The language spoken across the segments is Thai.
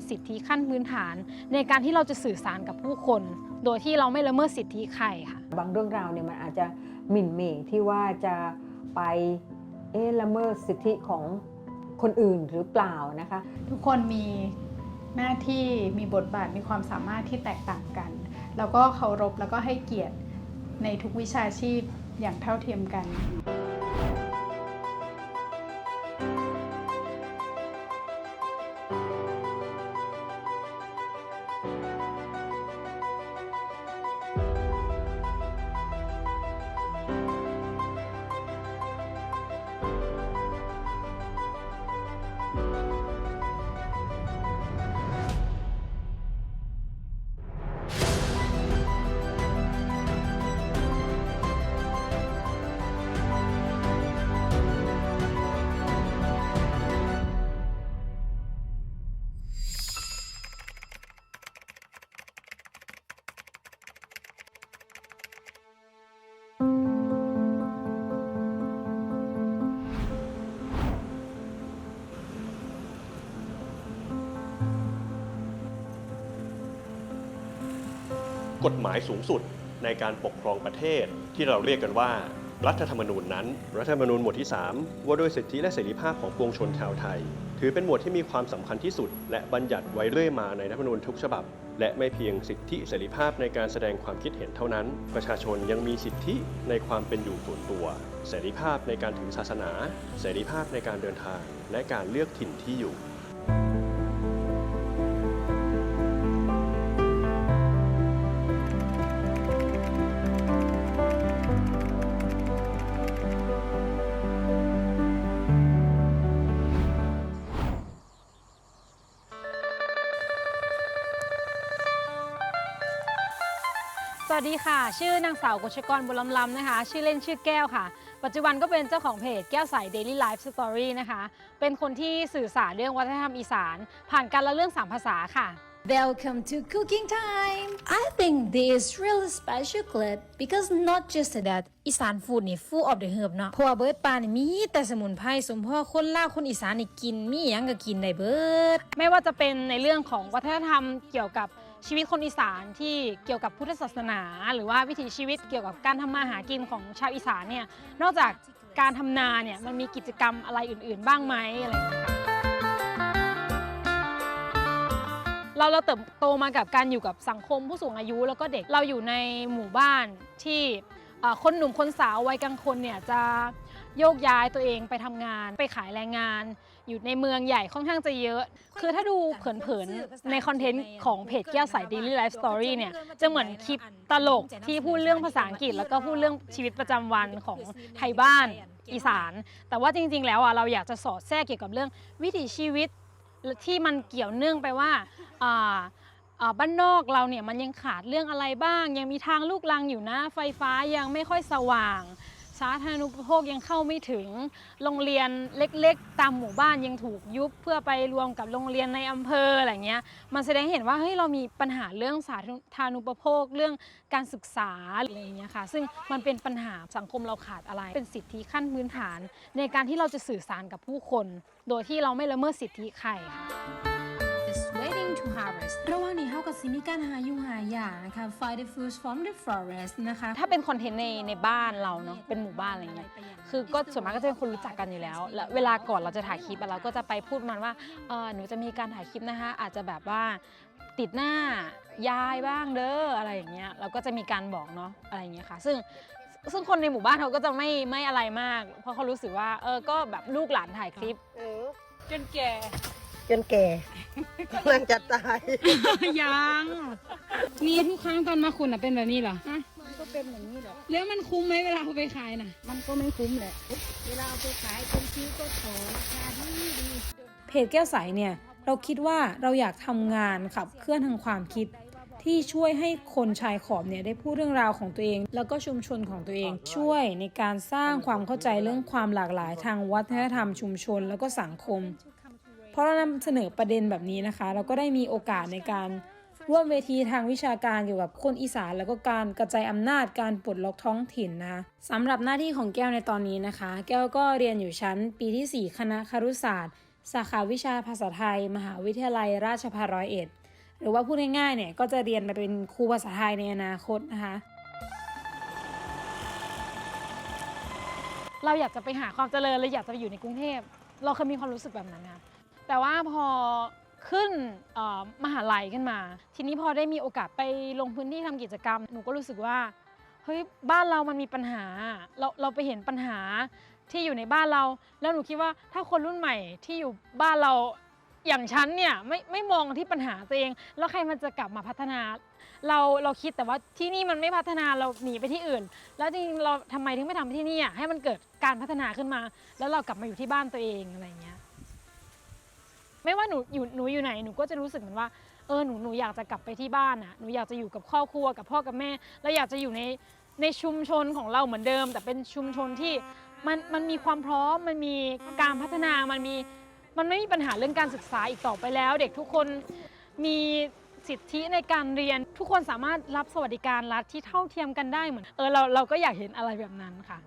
สิทธิขั้นพื้นฐานในการที่เราจะสื่อสารกับผู้คนโดยที่เราไม่ละเมิดสิทธิใครค่ะบางเรื่องราวเนี่ยมันอาจจะหมิ่นเหม่ที่ว่าจะไปละเมิดสิทธิของคนอื่นหรือเปล่านะคะทุกคนมีหน้าที่มีบทบาทมีความสามารถที่แตกต่างกันแล้วก็เคารพแล้วก็ให้เกียรติในทุกวิชาชีพอย่างเท่าเทียมกันกฎหมายสูงสุดในการปกครองประเทศที่เราเรียกกันว่ารัฐธรรมนูญนั้นรัฐธรรมนูญหมวดที่ 3 ว่าด้วยสิทธิและเสรีภาพของปวงชนชาวไทยถือเป็นหมวดที่มีความสำคัญที่สุดและบัญญัติไว้เรื่อยมาในรัฐธรรมนูญทุกฉบับและไม่เพียงสิทธิเสรีภาพในการแสดงความคิดเห็นเท่านั้นประชาชนยังมีสิทธิในความเป็นอยู่ส่วนตัวเสรีภาพในการถือศาสนาเสรีภาพในการเดินทางและการเลือกถิ่นที่อยู่สวัสดีค่ะชื่อนางสาวกฤษกรบุญล้ำๆนะคะชื่อเล่นชื่อแก้วค่ะปัจจุบันก็เป็นเจ้าของเพจแก้วใส Daily Life Story นะคะเป็นคนที่สื่อสารเรื่องวัฒนธรรมอีสานผ่านการเล่าเรื่อง3 ภาษาค่ะ Welcome to cooking time. I think this is really special clip because not just that อีสานฟู้ดนี่ full of the herb เนาะเพราะว่าเบิร์ดปลานี่มีแต่สมุนไพรสมพ่อคนลาวคนอีสานนี่กินมีหยังก็กินได้เบิร์ดไม่ว่าจะเป็นในเรื่องของวัฒนธรรมเกี่ยวกับชีวิตคนอีสานที่เกี่ยวกับพุทธศาสนาหรือว่าวิถีชีวิตเกี่ยวกับการทำมาหากินของชาวอีสานเนี่ยนอกจากการทำนาเนี่ยมันมีกิจกรรมอะไรอื่นๆบ้างไหมอะไรอย่างเงี้ยค่ะเราเติบโตมากับการอยู่กับสังคมผู้สูงอายุแล้วก็เด็กเราอยู่ในหมู่บ้านที่คนหนุ่มคนสาววัยกลางคนเนี่ยจะโยกย้ายตัวเองไปทำงานไปขายแรงงานอยู่ในเมืองใหญ่ค่อนข้างจะเยอะคือถ้าดูเผินๆในคอนเทนต์ของเพจแก้วใส Daily Life Story เนี่ยจะเหมือนคลิปตลกที่พูดเรื่องภาษาอังกฤษแล้วก็พูดเรื่องชีวิตประจำวันของไทยบ้านอีสานแต่ว่าจริงๆแล้วเราอยากจะสอดแทรกเกี่ยวกับเรื่องวิถีชีวิตที่มันเกี่ยวเนื่องไปว่าบ้านนอกเราเนี่ยมันยังขาดเรื่องอะไรบ้างยังมีทางลูกรังอยู่นะไฟฟ้ายังไม่ค่อยสว่างสาธารณูปโภคยังเข้าไม่ถึงโรงเรียนเล็กๆตามหมู่บ้านยังถูกยุบเพื่อไปรวมกับโรงเรียนในอำเภออะไรเงี้ยมันแสดงเห็นว่าเฮ้ยเรามีปัญหาเรื่องสาธารณูปโภคเรื่องการศึกษาอะไรอย่างเงี้ยค่ะซึ่งมันเป็นปัญหาสังคมเราขาดอะไรเป็นสิทธิขั้นพื้นฐานในการที่เราจะสื่อสารกับผู้คนโดยที่เราไม่ละเมิดสิทธิใครค่ะwaiting to harvest ระหว่างนี้เฮากับซิมีการหาอยู่หาอย่างนะคะ find the fruits from the forest นะคะถ้าเป็นคอนเทนต์ในบ้านเราเนาะเป็นหมู่บ้านอะไรเงี้ยคือก็ส่วนมากก็จะเป็นคนรู้จักกันอยู่แล้วและเวลาก่อนเราจะถ่ายคลิปเราก็จะไปพูดมันว่าหนูจะมีการถ่ายคลิปนะคะอาจจะแบบว่าติดหน้ายายบ้างเด้ออะไรอย่างเงี้ยเราก็จะมีการบอกเนาะอะไรอย่างเงี้ยค่ะซึ่งคนในหมู่บ้านเขาก็จะไม่อะไรมากเพราะเขารู้สึกว่าก็แบบลูกหลานถ่ายคลิปจนแก่กำลังจะตาย ยังนี่ทุกครั้งตอนมาคุณเป็นแบบนี้เหรอก็เป็นอย่างนี้แหละแล้วมันคุ้มไหมเวลาเขาไปขายน่ะมันก็ไม่คุ้มแหละเวลาเอาไปขายคนซื้อก็ขอราคาดีเพจแก้วใสเนี่ยเราคิดว่าเราอยากทำงานขับเคลื่อนทางความคิดที่ช่วยให้คนชายขอบเนี่ยได้พูดเรื่องราวของตัวเองแล้วก็ชุมชนของตัวเองช่วยในการสร้างความเข้าใจเรื่องความหลากหลายทางวัฒนธรรมชุมชนแล้วก็สังคมเพราะเรานำเสนอประเด็นแบบนี้นะคะเราก็ได้มีโอกาสในการร่วมเวทีทางวิชาการเกี่ยวกับคนอีสานแล้วก็การกระจายอำนาจการปลดล็อกท้องถิ่นนะคะสำหรับหน้าที่ของแก้วในตอนนี้นะคะแก้วก็เรียนอยู่ชั้นปีที่4คณะครุศาสตร์ สาขาวิชาภาษาไทยมหาวิทยาลัยราชภัฏ101หรือว่าพูดง่ายๆเนี่ยก็จะเรียนไปเป็นครูภาษาไทยในอนาคตนะคะเราอยากจะไปหาความเจริญเลยอยากจะไปอยู่ในกรุงเทพเราเคยมีความรู้สึกแบบนั้นนะแต่ว่าพอขึ้นมหาลัยขึ้นมาทีนี้พอได้มีโอกาสไปลงพื้นที่ทำกิจกรรมหนูก็รู้สึกว่าเฮ้ยบ้านเรามันมีปัญหาเราไปเห็นปัญหาที่อยู่ในบ้านเราแล้วหนูคิดว่าถ้าคนรุ่นใหม่ที่อยู่บ้านเราอย่างฉันเนี่ยไม่มองที่ปัญหาตัวเองแล้วใครมันจะกลับมาพัฒนาเราคิดแต่ว่าที่นี่มันไม่พัฒนาเราหนีไปที่อื่นแล้วจริงๆเราทำไมถึงไม่ทำที่นี่อ่ะให้มันเกิดการพัฒนาขึ้นมาแล้วเรากลับมาอยู่ที่บ้านตัวเองอะไรเงี้ยไม่ว่าหนูอยู่ไหนหนูก็จะรู้สึกเหมือนว่าหนูอยากจะกลับไปที่บ้านอ่ะหนูอยากจะอยู่กับครอบครัวกับพ่อกับแม่แล้วอยากจะอยู่ในชุมชนของเราเหมือนเดิมแต่เป็นชุมชนที่มันมีความพร้อมมันมีการพัฒนามันไม่มีปัญหาเรื่องการศึกษาอีกต่อไปแล้วเด็กทุกคนมีสิทธิในการเรียนทุกคนสามารถรับสวัสดิการรัฐที่เท่าเทียมกันได้เหมือนเราก็อยากเห็นอะไรแบบนั้นค่ะ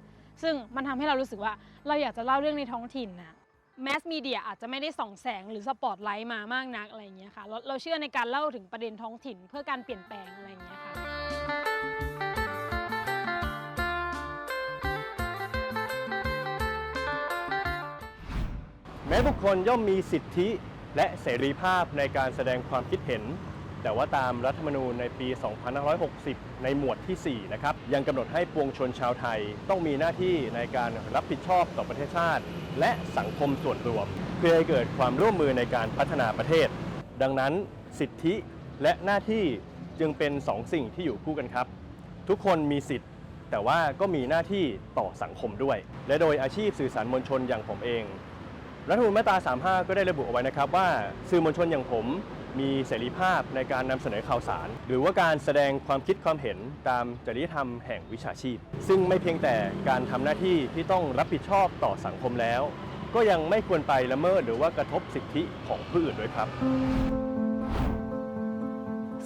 ซึ่งมันทำให้เรารู้สึกว่าเราอยากจะเล่าเรื่องในท้องถิ่นนะแมสมีเดียอาจจะไม่ได้ส่องแสงหรือสปอตไลท์มามากนักอะไรอย่างเงี้ยค่ะเราเชื่อในการเล่าถึงประเด็นท้องถิ่นเพื่อการเปลี่ยนแปลงอะไรอย่างเงี้ยค่ะแม้บุคคลย่อมมีสิทธิและเสรีภาพในการแสดงความคิดเห็นแต่ว่าตามรัฐธรรมนูญในปี 2560 ในหมวดที่ 4 นะครับยังกำหนดให้ปวงชนชาวไทยต้องมีหน้าที่ในการรับผิดชอบต่อประเทศชาติและสังคมส่วนรวมเพื่อให้เกิดความร่วมมือในการพัฒนาประเทศดังนั้นสิทธิและหน้าที่จึงเป็น2 สิ่งที่อยู่คู่กันครับทุกคนมีสิทธิ์แต่ว่าก็มีหน้าที่ต่อสังคมด้วยและโดยอาชีพสื่อสารมวลชนอย่างผมเองรัฐธรรมนูญมาตรา 35 ก็ได้ระบุเอาไว้นะครับว่าสื่อมวลชนอย่างผมมีเสรีภาพในการนำเสนอข่าวสารหรือว่าการแสดงความคิดความเห็นตามจริยธรรมแห่งวิชาชีพซึ่งไม่เพียงแต่การทำหน้าที่ที่ต้องรับผิดชอบต่อสังคมแล้วก็ยังไม่ควรไปละเมิดหรือว่ากระทบสิทธิของผู้อื่นด้วยครับ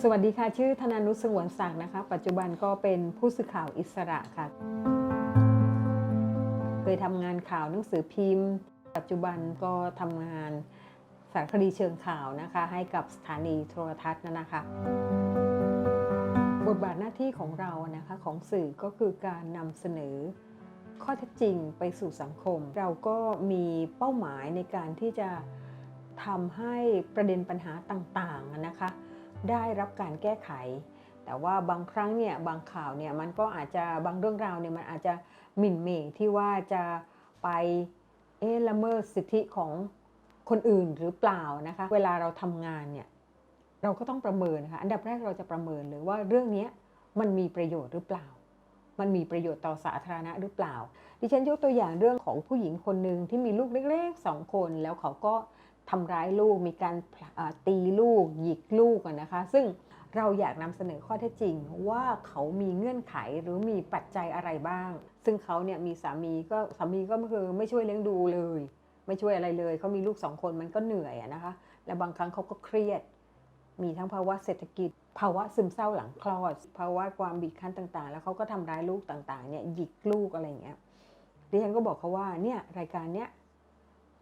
สวัสดีค่ะชื่อธนานุช สงวนศักดิ์นะคะปัจจุบันก็เป็นผู้สื่อข่าวอิสระค่ะเคยทำงานข่าวหนังสือพิมพ์ปัจจุบันก็ทำงานสารคดีเชิงข่าวนะคะให้กับสถานีโทรทัศน์นะคะบทบาทหน้าที่ของเรานะคะของสื่อก็คือการนำเสนอข้อเท็จจริงไปสู่สังคมเราก็มีเป้าหมายในการที่จะทำให้ประเด็นปัญหาต่างๆนะคะได้รับการแก้ไขแต่ว่าบางครั้งเนี่ยบางข่าวเนี่ยมันก็อาจจะบางเรื่องราวเนี่ยมันอาจจะหมิ่นเหม่ที่ว่าจะไปละเมิดสิทธิของคนอื่นหรือเปล่านะคะเวลาเราทำงานเนี่ยเราก็ต้องประเมินนะคะอันดับแรกเราจะประเมินเลยว่าเรื่องนี้มันมีประโยชน์หรือเปล่ามันมีประโยชน์ต่อสาธารณะหรือเปล่าดิฉันยกตัวอย่างเรื่องของผู้หญิงคนหนึ่งที่มีลูกเล็กๆ2 คนแล้วเขาก็ทำร้ายลูกมีการตีลูกหยิกลูกนะคะซึ่งเราอยากนำเสนอข้อเท็จจริงว่าเขามีเงื่อนไขหรือมีปัจจัยอะไรบ้างซึ่งเขาเนี่ยมีสามีก็คือไม่ช่วยเลี้ยงดูเลยไม่ช่วยอะไรเลยเขามีลูก2 คนมันก็เหนื่อยนะคะและบางครั้งเขาก็เครียดมีทั้งภาวะเศรษฐกิจภาวะซึมเศร้าหลังคลอดภาวะความบีบคั้นต่างๆแล้วเขาก็ทำร้ายลูกต่างๆเนี่ยหยิกลูกอะไรอย่างเงี้ยดิฉันก็บอกเขาว่าเนี่ยรายการเนี้ย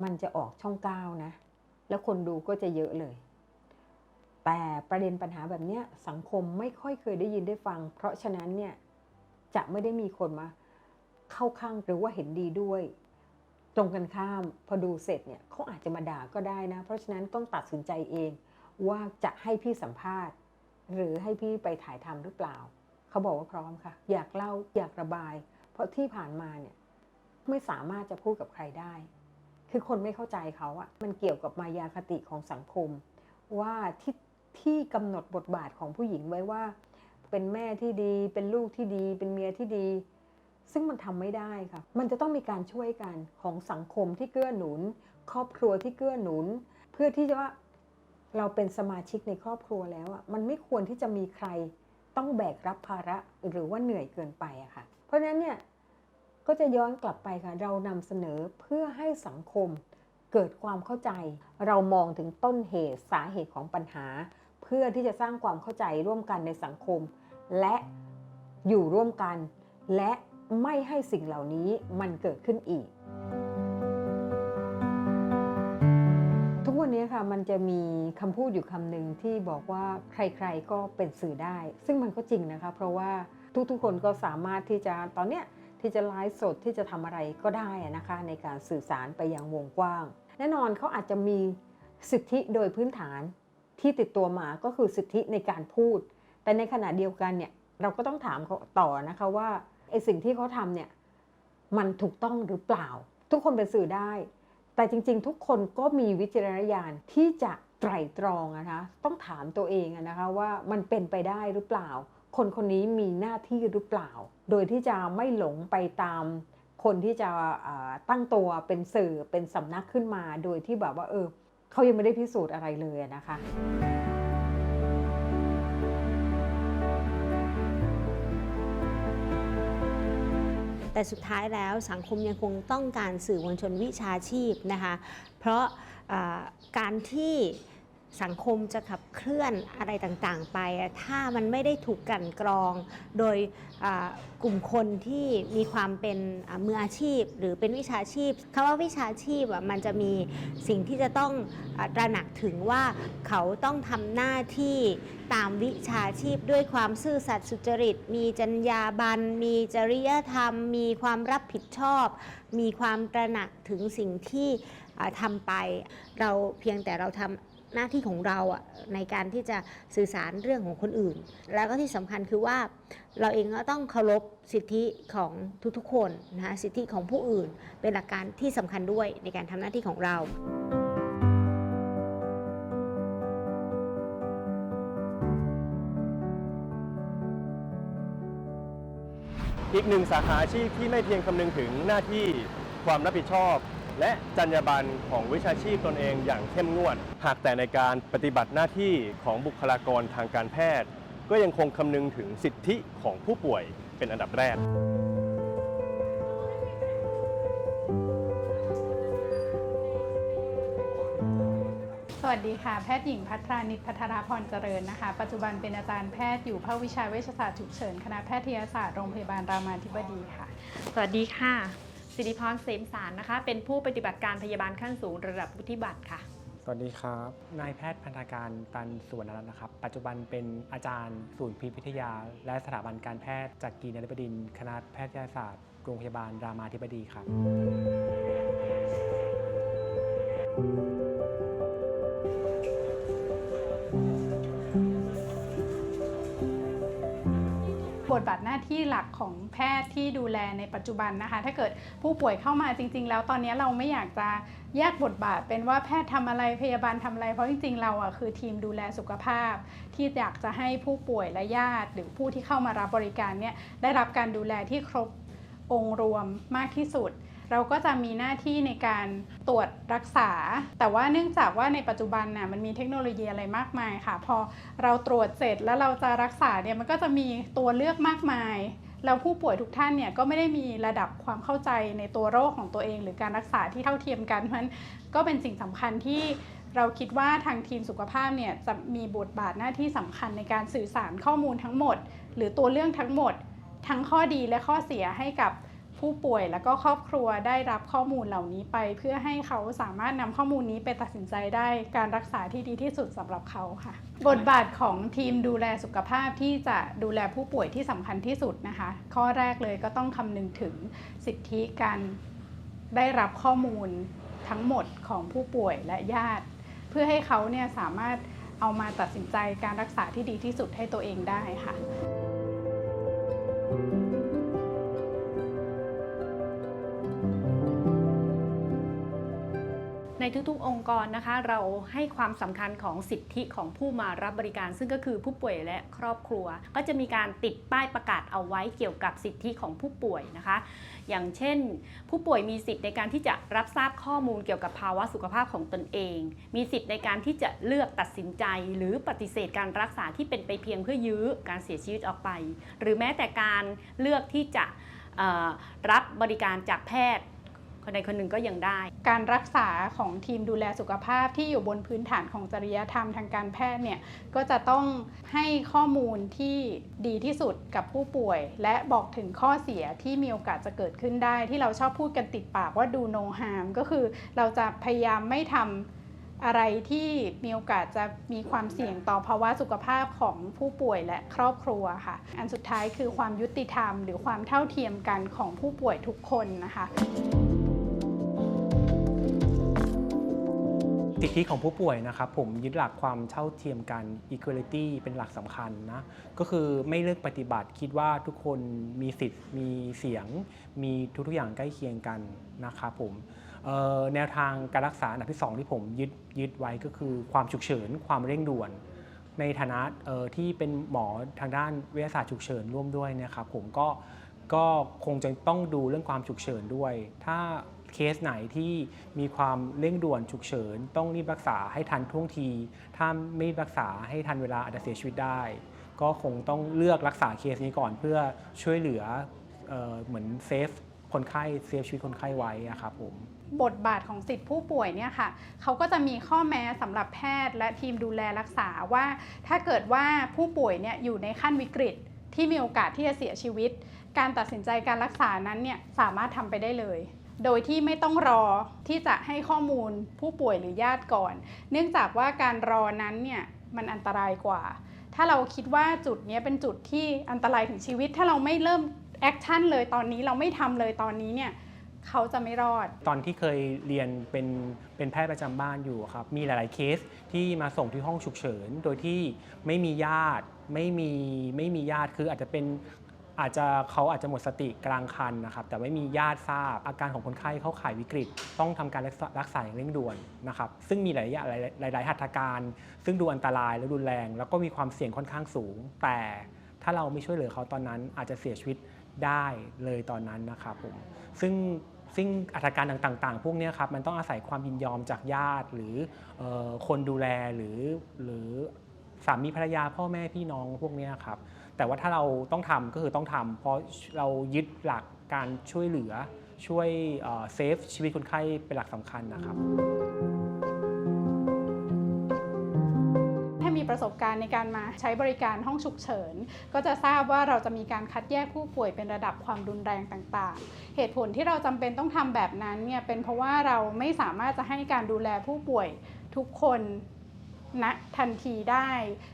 มันจะออกช่อง 9นะแล้วคนดูก็จะเยอะเลยแต่ประเด็นปัญหาแบบนี้สังคมไม่ค่อยเคยได้ยินได้ฟังเพราะฉะนั้นเนี่ยจะไม่ได้มีคนมาเข้าข้างหรือว่าเห็นดีด้วยตรงกันข้ามพอดูเสร็จเนี่ยเขาอาจจะมาด่าก็ได้นะเพราะฉะนั้นต้องตัดสินใจเองว่าจะให้พี่สัมภาษณ์หรือให้พี่ไปถ่ายทำหรือเปล่าเขาบอกว่าพร้อมค่ะอยากเล่าอยากระบายเพราะที่ผ่านมาเนี่ยไม่สามารถจะพูดกับใครได้คือคนไม่เข้าใจเขาอะมันเกี่ยวกับมายาคติของสังคมว่าที่กำหนดบทบาทของผู้หญิงไว้ว่าเป็นแม่ที่ดีเป็นลูกที่ดีเป็นเมียที่ดีซึ่งมันทำไม่ได้ค่ะมันจะต้องมีการช่วยกันของสังคมที่เกื้อหนุนครอบครัวที่เกื้อหนุนเพื่อที่จะว่าเราเป็นสมาชิกในครอบครัวแล้วอะมันไม่ควรที่จะมีใครต้องแบกรับภาระหรือว่าเหนื่อยเกินไปอะค่ะเพราะฉะนั้นเนี่ยก็จะย้อนกลับไปค่ะเรานำเสนอเพื่อให้สังคมเกิดความเข้าใจเรามองถึงต้นเหตุสาเหตุของปัญหาเพื่อที่จะสร้างความเข้าใจร่วมกันในสังคมและอยู่ร่วมกันและไม่ให้สิ่งเหล่านี้มันเกิดขึ้นอีก วันนี้ค่ะมันจะมีคำพูดอยู่คำหนึ่งที่บอกว่าใครๆก็เป็นสื่อได้ซึ่งมันก็จริงนะคะเพราะว่าทุกๆคนก็สามารถที่จะตอนเนี้ยที่จะไลฟ์สดที่จะทำอะไรก็ได้นะคะในการสื่อสารไปยังวงกว้างแน่นอนเขาอาจจะมีสิทธิโดยพื้นฐานที่ติดตัวมาก็คือสิทธิในการพูดแต่ในขณะเดียวกันเนี่ยเราก็ต้องถามเขาต่อนะคะว่าไอ้สิ่งที่เขาทำเนี่ยมันถูกต้องหรือเปล่าทุกคนเป็นสื่อได้แต่จริงๆทุกคนก็มีวิจารณญาณที่จะไตร่ตรองนะคะต้องถามตัวเองนะคะว่ามันเป็นไปได้หรือเปล่าคนคนนี้มีหน้าที่หรือเปล่าโดยที่จะไม่หลงไปตามคนที่จะตั้งตัวเป็นสื่อเป็นสำนักขึ้นมาโดยที่แบบว่าเขายังไม่ได้พิสูจน์อะไรเลยนะคะ แต่สุดท้ายแล้วสังคมยังคงต้องการสื่อมวลชนวิชาชีพนะคะเพราะการที่สังคมจะขับเคลื่อนอะไรต่างๆไปถ้ามันไม่ได้ถูกกลั่นกรองโดยกลุ่มคนที่มีความเป็นมืออาชีพหรือเป็นวิชาชีพคำว่าวิชาชีพมันจะมีสิ่งที่จะต้องตระหนักถึงว่าเขาต้องทำหน้าที่ตามวิชาชีพด้วยความซื่อสัตย์สุจริตมีจรรยาบรรณมีจริยธรรมมีความรับผิดชอบมีความตระหนักถึงสิ่งที่ทำไปเราเพียงแต่เราทำหน้าที่ของเราในการที่จะสื่อสารเรื่องของคนอื่นแล้วก็ที่สำคัญคือว่าเราเองก็ต้องเคารพสิทธิของทุกๆคนนะคะสิทธิของผู้อื่นเป็นหลักการที่สำคัญด้วยในการทำหน้าที่ของเราอีกหนึ่งสาขาอาชีพที่ไม่เพียงคำนึงถึงหน้าที่ความรับผิดชอบและจรรยาบรรณของวิชาชีพตนเองอย่างเข้มงวดหากแต่ในการปฏิบัติหน้าที่ของบุคลากรทางการแพทย์ก็ยังคงคำนึงถึงสิทธิของผู้ป่วยเป็นอันดับแรกสวัสดีค่ะแพทย์หญิงภัทรานิช ภัทราพรเจริญนะคะปัจจุบันเป็นอาจารย์แพทย์อยู่ภาควิชาเวชศาสตร์ฉุกเฉินคณะแพทยศาสตร์โรงพยาบาลรามาธิบดีค่ะสวัสดีค่ะสิริพรเสมสารนะคะเป็นผู้ปฏิบัติการพยาบาลขั้นสูงระดับวุฒิบัตรค่ะสวัสดีครับนายแพทย์พันธการตันสุวรรณรัตน์นะครับปัจจุบันเป็นอาจารย์ศูนย์พิพิธยาและสถาบันการแพทย์จากกีนฤบดินทร์คณะแพทยศาสตร์โรงพยาบาลรามาธิบดีครับบทบาทหน้าที่หลักของแพทย์ที่ดูแลในปัจจุบันนะคะถ้าเกิดผู้ป่วยเข้ามาจริงๆแล้วตอนนี้เราไม่อยากจะแยกบทบาทเป็นว่าแพทย์ทำอะไรพยาบาลทำอะไรเพราะจริงๆเราคือทีมดูแลสุขภาพที่อยากจะให้ผู้ป่วยและญาติหรือผู้ที่เข้ามารับบริการเนี่ยได้รับการดูแลที่ครบองค์รวมมากที่สุดเราก็จะมีหน้าที่ในการตรวจรักษาแต่ว่าเนื่องจากว่าในปัจจุบันน่ะมันมีเทคโนโลยีอะไรมากมายค่ะพอเราตรวจเสร็จแล้วเราจะรักษาเนี่ยมันก็จะมีตัวเลือกมากมายแล้วผู้ป่วยทุกท่านเนี่ยก็ไม่ได้มีระดับความเข้าใจในตัวโรคของตัวเองหรือการรักษาที่เท่าเทียมกันเพราะฉะนั้นก็เป็นสิ่งสำคัญที่เราคิดว่าทางทีมสุขภาพเนี่ยจะมีบทบาทหน้าที่สำคัญในการสื่อสารข้อมูลทั้งหมดหรือตัวเรื่องทั้งหมดทั้งข้อดีและข้อเสียให้กับผู้ป่วยและก็ครอบครัวได้รับข้อมูลเหล่านี้ไปเพื่อให้เขาสามารถนำข้อมูลนี้ไปตัดสินใจได้การรักษาที่ดีที่สุดสำหรับเขาค่ะบทบาทของทีมดูแลสุขภาพที่จะดูแลผู้ป่วยที่สำคัญที่สุดนะคะข้อแรกเลยก็ต้องคำนึงถึงสิทธิการได้รับข้อมูลทั้งหมดของผู้ป่วยและญาติเพื่อให้เขาเนี่ยสามารถเอามาตัดสินใจการรักษาที่ดีที่สุดให้ตัวเองได้ค่ะในทุกๆองค์กรนะคะเราให้ความสำคัญของสิทธิของผู้มารับบริการซึ่งก็คือผู้ป่วยและครอบครัวก็จะมีการติดป้ายประกาศเอาไว้เกี่ยวกับสิทธิของผู้ป่วยนะคะอย่างเช่นผู้ป่วยมีสิทธิ์ในการที่จะรับทราบข้อมูลเกี่ยวกับภาวะสุขภาพของตนเองมีสิทธิ์ในการที่จะเลือกตัดสินใจหรือปฏิเสธการรักษาที่เป็นไปเพียงเพื่อยื้อการเสียชีวิตออกไปหรือแม้แต่การเลือกที่จะรับบริการจากแพทย์คนใดคนหนึ่งก็ยังได้การรักษาของทีมดูแลสุขภาพที่อยู่บนพื้นฐานของจริยธรรมทางการแพทย์เนี่ยก็จะต้องให้ข้อมูลที่ดีที่สุดกับผู้ป่วยและบอกถึงข้อเสียที่มีโอกาสจะเกิดขึ้นได้ที่เราชอบพูดกันติดปากว่าdo no harmก็คือเราจะพยายามไม่ทำ อะไรที่มีโอกาสจะมีความเสี่ยงต่อภาวะสุขภาพของผู้ป่วยและครอบครัวค่ะอันสุดท้ายคือความยุติธรรมหรือความเท่าเทียมกันของผู้ป่วยทุกคนนะคะ สิทธิของผู้ป่วยนะครับผมยึดหลักความเท่าเทียมกัน equality เป็นหลักสำคัญนะก็คือไม่เลือกปฏิบัติคิดว่าทุกคนมีสิทธิ์มีเสียงมีทุกๆอย่างใกล้เคียงกันนะครับผมแนวทางการรักษาอันดับที่ 2 ที่ผมยึดไว้ก็คือความฉุกเฉินความเร่งด่วนในฐานะที่เป็นหมอทางด้านวิทยาศาสตร์ฉุกเฉินร่วมด้วยนะครับผมก็คงจะต้องดูเรื่องความฉุกเฉินด้วยถ้าเคสไหนที่มีความเร่งด่วนฉุกเฉินต้องรีบรักษาให้ทันท่วงทีถ้าไม่รักษาให้ทันเวลาอาจจะเสียชีวิตได้ก็คงต้องเลือกรักษาเคสนี้ก่อนเพื่อช่วยเหลือเหมือนเซฟคนไข้เซฟชีวิตคนไข้ไว้ครับผมบทบาทของสิทธิผู้ป่วยเนี่ยค่ะเขาก็จะมีข้อแม้สำหรับแพทย์และทีมดูแลรักษาว่าถ้าเกิดว่าผู้ป่วยเนี่ยอยู่ในขั้นวิกฤตที่มีโอกาสที่จะเสียชีวิตการตัดสินใจการรักษานั้นเนี่ยสามารถทำไปได้เลยโดยที่ไม่ต้องรอที่จะให้ข้อมูลผู้ป่วยหรือญาติก่อนเนื่องจากว่าการรอนั้นเนี่ยมันอันตรายกว่าถ้าเราคิดว่าจุดนี้เป็นจุดที่อันตรายถึงชีวิตถ้าเราไม่เริ่มแอคชั่นเลยตอนนี้เราไม่ทำเลยตอนนี้เนี่ยเขาจะไม่รอดตอนที่เคยเรียนเป็นแพทย์ประจำบ้านอยู่ครับมีหลายๆเคสที่มาส่งที่ห้องฉุกเฉินโดยที่ไม่มีญาติไม่มีญาติคืออาจจะเขาอาจจะหมดสติกลางคันนะครับแต่ไม่มีญาติทราบอาการของคนไข้เข้าข่ายวิกฤตต้องทำการรักษาอย่างเร่งด่วนนะครับซึ่งมีหลายหัตถการซึ่งดูอันตรายและรุนแรงแล้วก็มีความเสี่ยงค่อนข้างสูงแต่ถ้าเราไม่ช่วยเหลือเขาตอนนั้นอาจจะเสียชีวิตได้เลยตอนนั้นนะครับผมซึ่งอัตราการต่างๆพวกนี้ครับมันต้องอาศัยความยินยอมจากญาติหรือคนดูแลหรือสามีภรรยาพ่อแม่พี่น้องพวกนี้ครับแต่ว่าถ้าเราต้องทำก็คือต้องทำเพราะเรายึดหลักการช่วยเหลือช่วยเซฟชีวิตคนไข้เป็นหลักสำคัญนะครับถ้ามีประสบการณ์ในการมาใช้บริการห้องฉุกเฉินก็จะทราบว่าเราจะมีการคัดแยกผู้ป่วยเป็นระดับความรุนแรงต่างๆเหตุผลที่เราจำเป็นต้องทำแบบนั้นเนี่ยเป็นเพราะว่าเราไม่สามารถจะให้การดูแลผู้ป่วยทุกคนณทันทีได้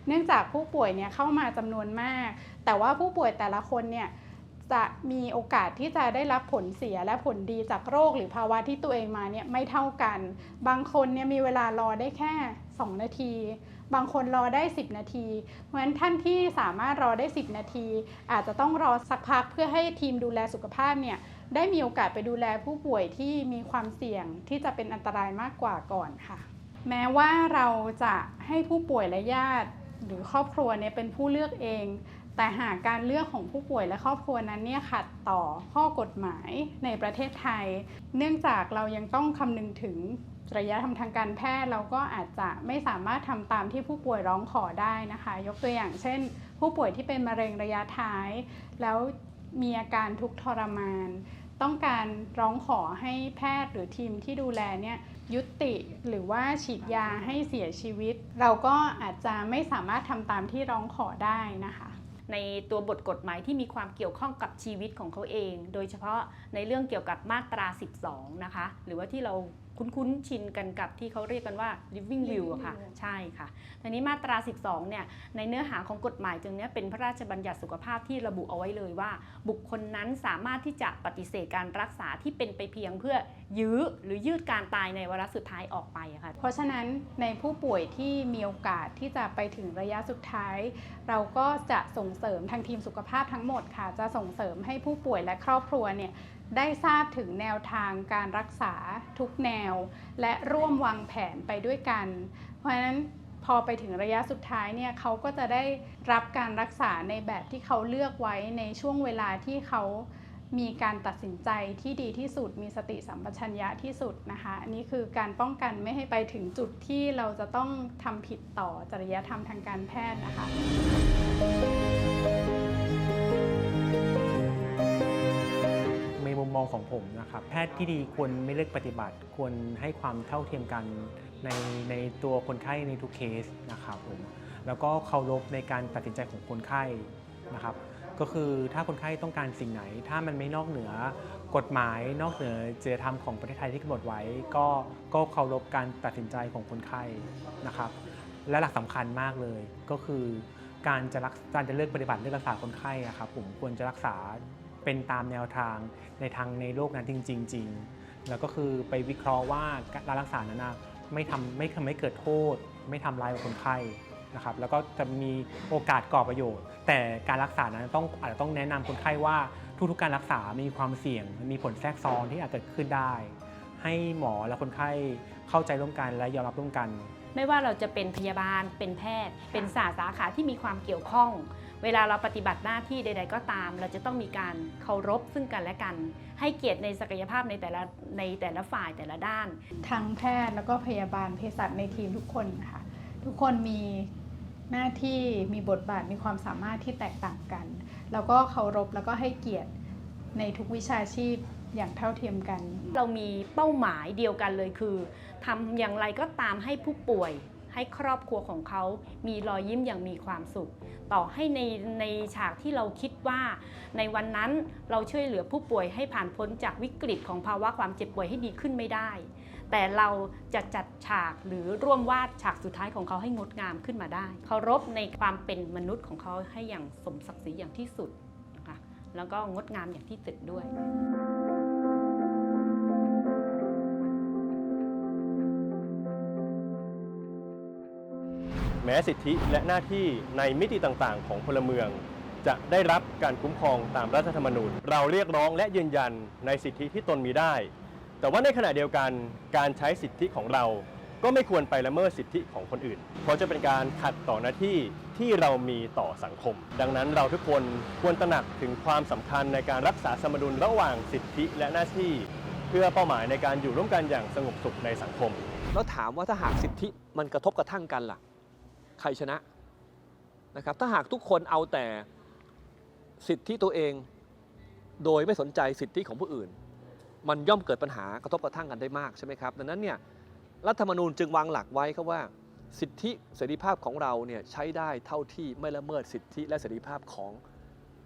เนื่องจากผู้ป่วยเนี่ยเข้ามาจำนวนมากแต่ว่าผู้ป่วยแต่ละคนเนี่ยจะมีโอกาสที่จะได้รับผลเสียและผลดีจากโรคหรือภาวะที่ตัวเองมาเนี่ยไม่เท่ากันบางคนเนี่ยมีเวลารอได้แค่2 นาทีบางคนรอได้10 นาทีเพราะฉะนั้นท่านที่สามารถรอได้10 นาทีอาจจะต้องรอสักพักเพื่อให้ทีมดูแลสุขภาพเนี่ยได้มีโอกาสไปดูแลผู้ป่วยที่มีความเสี่ยงที่จะเป็นอันตรายมากกว่าก่อนค่ะแม้ว่าเราจะให้ผู้ป่วยและญาติหรือครอบครัวเนี่ยเป็นผู้เลือกเองแต่หากการเลือกของผู้ป่วยและครอบครัวนั้นเนี่ยขัดต่อข้อกฎหมายในประเทศไทยเนื่องจากเรายังต้องคำนึงถึงจริยธรรมทางการแพทย์เราก็อาจจะไม่สามารถทำตามที่ผู้ป่วยร้องขอได้นะคะยกตัวอย่างเช่นผู้ป่วยที่เป็นมะเร็งระยะท้ายแล้วมีอาการทุกข์ทรมานต้องการร้องขอให้แพทย์หรือทีมที่ดูแลเนี่ยยุติหรือว่าฉีดยาให้เสียชีวิตเราก็อาจจะไม่สามารถทำตามที่ร้องขอได้นะคะในตัวบทกฎหมายที่มีความเกี่ยวข้องกับชีวิตของเขาเองโดยเฉพาะในเรื่องเกี่ยวกับมาตรา 12 นะคะหรือว่าที่เราคุ้นชินกันกับที่เขาเรียกกันว่า living will ค่ะใช่ค่ะทีนี้มาตรา 12 เนี่ยในเนื้อหาของกฎหมายจึงนี้เป็นพระราชบัญญัติสุขภาพที่ระบุเอาไว้เลยว่าบุคคลนั้นสามารถที่จะปฏิเสธการรักษาที่เป็นไปเพียงเพื่อยื้อหรือยืดการตายในวาระสุดท้ายออกไปค่ะเพราะฉะนั้นในผู้ป่วยที่มีโอกาสที่จะไปถึงระยะสุดท้ายเราก็จะส่งเสริมทางทีมสุขภาพทั้งหมดค่ะจะส่งเสริมให้ผู้ป่วยและครอบครัวเนี่ยได้ทราบถึงแนวทางการรักษาทุกแนวและร่วมวางแผนไปด้วยกันเพราะฉะนั้นพอไปถึงระยะสุดท้ายเนี่ยเขาก็จะได้รับการรักษาในแบบที่เขาเลือกไว้ในช่วงเวลาที่เขามีการตัดสินใจที่ดีที่สุดมีสติสัมปชัญญะที่สุดนะคะอันนี้คือการป้องกันไม่ให้ไปถึงจุดที่เราจะต้องทำผิดต่อจริยธรรมทางการแพทย์นะคะในมุมมองของผมนะครับแพทย์ที่ดีควรไม่เลือกปฏิบัติควรให้ความเท่าเทียมกันในตัวคนไข้ในทุกเคสนะครับผมแล้วก็เคารพในการตัดสินใจของคนไข้นะครับ ก็คือถ้าคนไข้ต้องการสิ่งไหนถ้ามันไม่นอกเหนือกฎหมายนอกเหนือจริยธรรมของประเทศไทยที่กำหนดไว้ก็เคารพการตัดสินใจของคนไข้นะครับและหลักสำคัญมากเลยก็คือการจะเลือกปฏิบัติเลือกรักษาคนไข้อะครับผมควรจะรักษาเป็นตามแนวทางในโรคนั้นจริงๆแล้วก็คือไปวิเคราะห์ว่าการรักษานั้นไม่ทำให้เกิดโทษไม่ทำร้ายคนไข้นะครับแล้วก็จะมีโอกาสก่อประโยชน์แต่การรักษานั้นอาจจะต้องแนะนำคนไข้ว่าทุกๆการรักษามีความเสี่ยงมีผลแทรกซ้อนที่อาจเกิดขึ้นได้ให้หมอและคนไข้เข้าใจร่วมกันและยอมรับร่วมกันไม่ว่าเราจะเป็นพยาบาลเป็นแพทย์เป็นสาขาที่มีความเกี่ยวข้องเวลาเราปฏิบัติหน้าที่ใดๆก็ตามเราจะต้องมีการเคารพซึ่งกันและกันให้เกียรติในศักยภาพในแต่ละฝ่ายแต่ละด้านทั้งแพทย์แล้วก็พยาบาลเภสัชในทีมทุกคนค่ะทุกคนมีหน้าที่มีบทบาทมีความสามารถที่แตกต่างกันแล้วก็เคารพแล้วก็ให้เกียรติในทุกวิชาชีพอย่างเท่าเทียมกันเรามีเป้าหมายเดียวกันเลยคือทำอย่างไรก็ตามให้ผู้ป่วยให้ครอบครัวของเขามีรอยยิ้มอย่างมีความสุขต่อให้ในฉากที่เราคิดว่าในวันนั้นเราช่วยเหลือผู้ป่วยให้ผ่านพ้นจากวิกฤตของภาวะความเจ็บป่วยให้ดีขึ้นไม่ได้แต่เราจะจัดฉากหรือร่วมวาดฉากสุดท้ายของเขาให้งดงามขึ้นมาได้เคารพในความเป็นมนุษย์ของเขาให้อย่างสมศักดิ์ศรีอย่างที่สุดนะคะแล้วก็งดงามอย่างที่สุดด้วยแม้สิทธิและหน้าที่ในมิติต่างๆของพลเมืองจะได้รับการคุ้มครองตามรัฐธรรมนูญเราเรียกร้องและยืนยันในสิทธิที่ตนมีได้แต่ว่าในขณะเดียวกันการใช้สิทธิของเราก็ไม่ควรไปละเมิดสิทธิของคนอื่นเพราะจะเป็นการขัดต่อหน้าที่ที่เรามีต่อสังคมดังนั้นเราทุกคนควรตระหนักถึงความสำคัญในการรักษาสมดุลระหว่างสิทธิและหน้าที่เพื่อเป้าหมายในการอยู่ร่วมกันอย่างสงบสุขในสังคมแล้วถามว่าถ้าหากสิทธิมันกระทบกระทั่งกันล่ะใครชนะนะครับถ้าหากทุกคนเอาแต่สิทธิตัวเองโดยไม่สนใจสิทธิของผู้อื่นมันย่อมเกิดปัญหากระทบกระทั่งกันได้มากใช่ไหมครับดังนั้นเนี่ยรัฐธรรมนูญจึงวางหลักไว้ครับว่าสิทธิเสรีภาพของเราเนี่ยใช้ได้เท่าที่ไม่ละเมิดสิทธิและเสรีภาพของ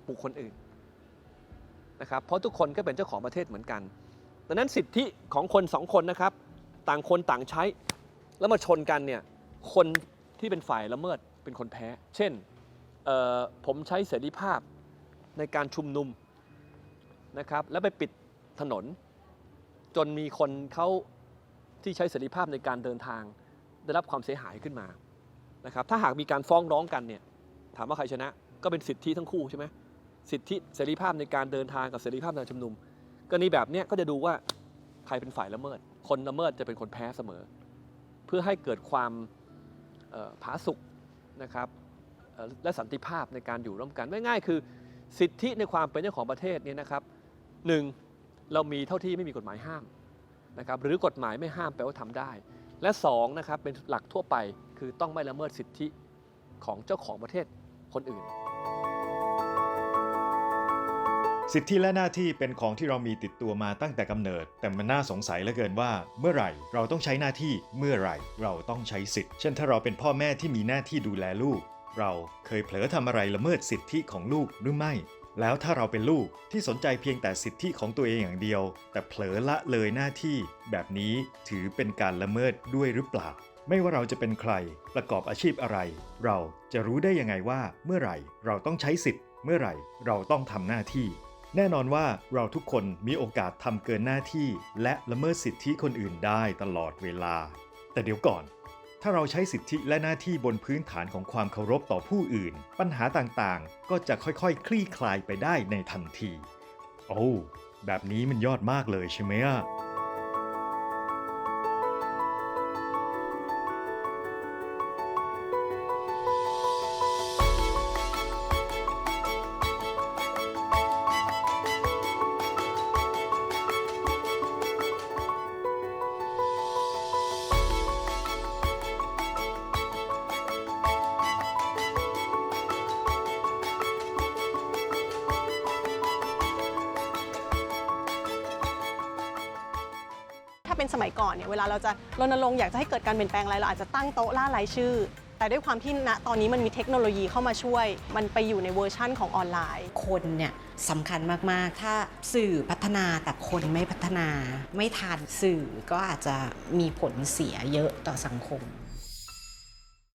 บุคคลอื่นนะครับเพราะทุกคนก็เป็นเจ้าของประเทศเหมือนกันดังนั้นสิทธิของคนสองคนนะครับต่างคนต่างใช้แล้วมาชนกันเนี่ยคนที่เป็นฝ่ายละเมิดเป็นคนแพ้เช่นผมใช้เสรีภาพในการชุมนุมนะครับแล้วไปปิดถนนจนมีคนเขาที่ใช้เสรีภาพในการเดินทางได้รับความเสียหายขึ้นมานะครับถ้าหากมีการฟ้องร้องกันเนี่ยถามว่าใครชนะก็เป็นสิทธิทั้งคู่ใช่ไหมสิทธิเสรีภาพในการเดินทางกับเสรีภาพในการชุมนุมกรณีแบบนี้ก็จะดูว่าใครเป็นฝ่ายละเมิดคนละเมิดจะเป็นคนแพ้เสมอเพื่อให้เกิดความผาสุกนะครับและสันติภาพในการอยู่ร่วมกันง่ายๆคือสิทธิในความเป็นเจ้าของประเทศเนี่ยนะครับหนึ่งเรามีเท่าที่ไม่มีกฎหมายห้ามนะครับหรือกฎหมายไม่ห้ามแปลว่าทำได้และสองนะครับเป็นหลักทั่วไปคือต้องไม่ละเมิดสิทธิของเจ้าของประเทศคนอื่นสิทธิและหน้าที่เป็นของที่เรามีติดตัวมาตั้งแต่กำเนิดแต่มันน่าสงสัยเหลือเกินว่าเมื่อไหร่เราต้องใช้หน้าที่เมื่อไหร่เราต้องใช้สิทธิ์เช่นถ้าเราเป็นพ่อแม่ที่มีหน้าที่ดูแลลูกเราเคยเผลอทำอะไรละเมิดสิทธิของลูกหรือไม่แล้วถ้าเราเป็นลูกที่สนใจเพียงแต่สิทธิของตัวเองอย่างเดียวแต่เผลอละเลยหน้าที่แบบนี้ถือเป็นการละเมิดด้วยหรือเปล่าไม่ว่าเราจะเป็นใครประกอบอาชีพอะไรเราจะรู้ได้ยังไงว่าเมื่อไหร่เราต้องใช้สิทธิ์เมื่อไหร่เราต้องทำหน้าที่แน่นอนว่าเราทุกคนมีโอกาสทำเกินหน้าที่และละเมิดสิทธิคนอื่นได้ตลอดเวลาแต่เดี๋ยวก่อนถ้าเราใช้สิทธิและหน้าที่บนพื้นฐานของความเคารพต่อผู้อื่นปัญหาต่างๆก็จะค่อยๆคลี่คลายไปได้ในทันทีโอ้แบบนี้มันยอดมากเลยใช่ไหมอ่ะ ถ้าเป็นสมัยก่อนเนี่ยเวลาเราจะรณรงค์อยากจะให้เกิดการเปลี่ยนแปลงอะไรเราอาจจะตั้งโต๊ะล่ารายชื่อ แต่ด้วยความที่ณตอนนี้มันมีเทคโนโลยีเข้ามาช่วยมันไปอยู่ในเวอร์ชั่นของออนไลน์คนเนี่ยสำคัญมากๆถ้าสื่อพัฒนาแต่คนไม่พัฒนาไม่ทันสื่อก็อาจจะมีผลเสียเยอะต่อสังคม